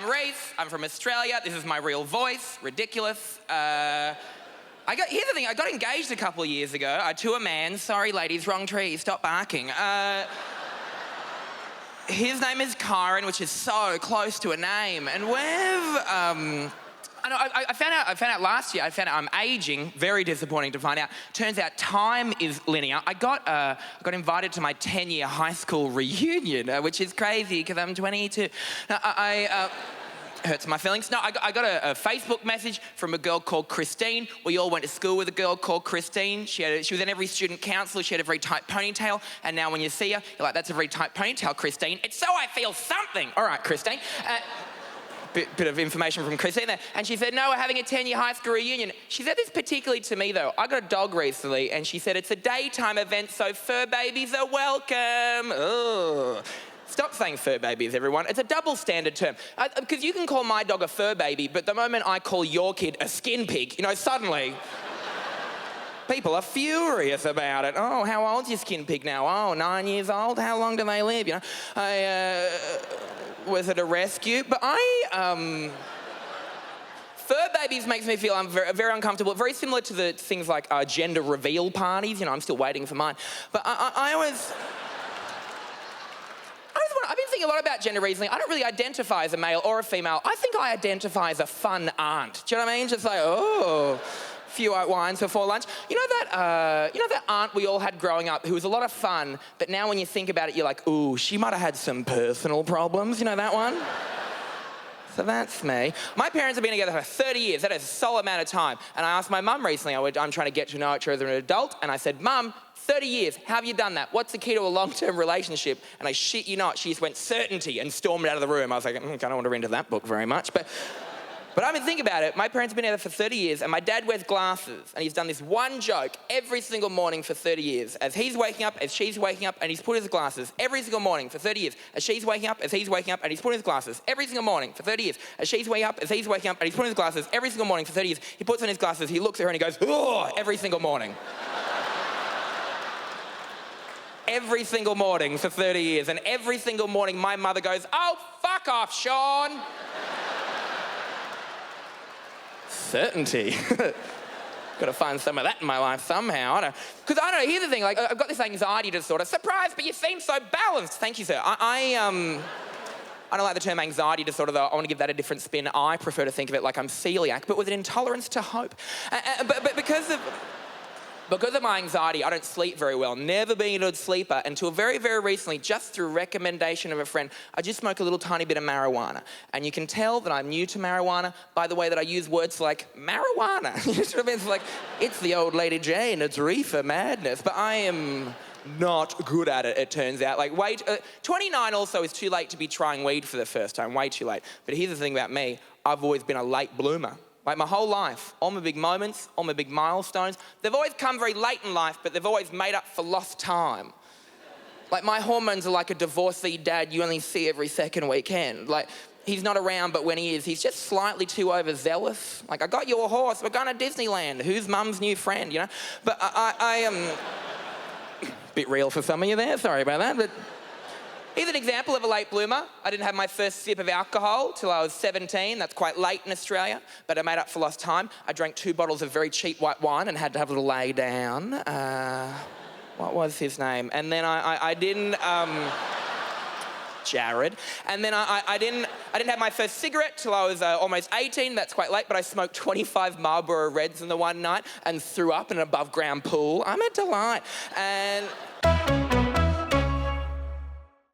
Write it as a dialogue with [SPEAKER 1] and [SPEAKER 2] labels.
[SPEAKER 1] Rhys. I'm from Australia. This is my real voice. Ridiculous. Here's the thing. I got engaged a couple of years ago to a man. Sorry, ladies, wrong tree. Stop barking. His name is Kyron, which is so close to a name. And I found out last year. I found out I'm aging. Very disappointing to find out. Turns out time is linear. I got invited to my 10-year high school reunion, which is crazy because I'm 22. Now, hurts my feelings. No, I got a Facebook message from a girl called Christine. We all went to school with a girl called Christine. She was in every student council. She had a very tight ponytail. And now when you see her, you're like, that's a very tight ponytail, Christine. It's so I feel something. All right, Christine. Bit of information from Christine there. And she said, no, we're having a 10-year high school reunion. She said this particularly to me, though. I got a dog recently, and she said, it's a daytime event, so fur babies are welcome. Ugh. Stop saying fur babies, everyone. It's a double standard term. Because you can call my dog a fur baby, but the moment I call your kid a skin pig, suddenly people are furious about it. Oh, how old's your skin pig now? Oh, 9 years old? How long do they live? Was it a rescue? But fur babies makes me feel very, very uncomfortable. Very similar to the things like gender reveal parties. I'm still waiting for mine. But I've been thinking a lot about gender recently. I don't really identify as a male or a female. I think I identify as a fun aunt. Do you know what I mean? Just like, oh, a few white wines before lunch. You know that aunt we all had growing up who was a lot of fun, but now when you think about it, you're like, ooh, she might have had some personal problems. You know that one? So that's me. My parents have been together for 30 years. That is a solid amount of time. And I asked my mum recently, I'm trying to get to know each other as an adult, and I said, Mum, 30 years, how have you done that? What's the key to a long-term relationship? And I shit you not, she just went certainty and stormed out of the room. I was like, I don't want to read into that book very much. But I mean, think about it. My parents have been together for 30 years, and my dad wears glasses, and he's done this one joke every single morning for 30 years. As he's waking up, as she's waking up, and he's put his glasses every single morning for 30 years. As she's waking up, as he's waking up, and he's putting his glasses every single morning for 30 years. As she's waking up, as he's waking up, and he's putting his glasses every single morning for 30 years. He puts on his glasses, he looks at her, and he goes, oh, every single morning. Every single morning for 30 years. And every single morning, my mother goes, oh, fuck off, Sean. Certainty. Got to find some of that in my life somehow. Because I don't know, here's the thing, like, I've got this anxiety disorder. Surprise, but you seem so balanced. Thank you, sir. I don't like the term anxiety disorder, though. I want to give that a different spin. I prefer to think of it like I'm celiac, but with an intolerance to hope. But because of my anxiety, I don't sleep very well. Never been a good sleeper until very, very recently, just through recommendation of a friend, I just smoke a little tiny bit of marijuana. And you can tell that I'm new to marijuana by the way that I use words like marijuana. You know what I mean? It's like, it's the old Lady Jane, it's reefer madness. But I am not good at it, it turns out. Like, 29 also is too late to be trying weed for the first time, way too late. But here's the thing about me, I've always been a late bloomer. Like my whole life, all my big moments, all my big milestones, they've always come very late in life, but they've always made up for lost time. Like my hormones are like a divorcee dad you only see every second weekend. Like he's not around, but when he is, he's just slightly too overzealous. Like, I got you a horse, we're going to Disneyland. Who's mum's new friend, you know? But I am... Bit real for some of you there, sorry about that, but... Here's an example of a late bloomer. I didn't have my first sip of alcohol till I was 17. That's quite late in Australia, but I made up for lost time. I drank 2 bottles of very cheap white wine and had to have a little lay down. What was his name? And then I didn't... Jared. And then I didn't have my first cigarette till I was almost 18. That's quite late, but I smoked 25 Marlboro Reds in the one night and threw up in an above-ground pool. I'm a delight. And...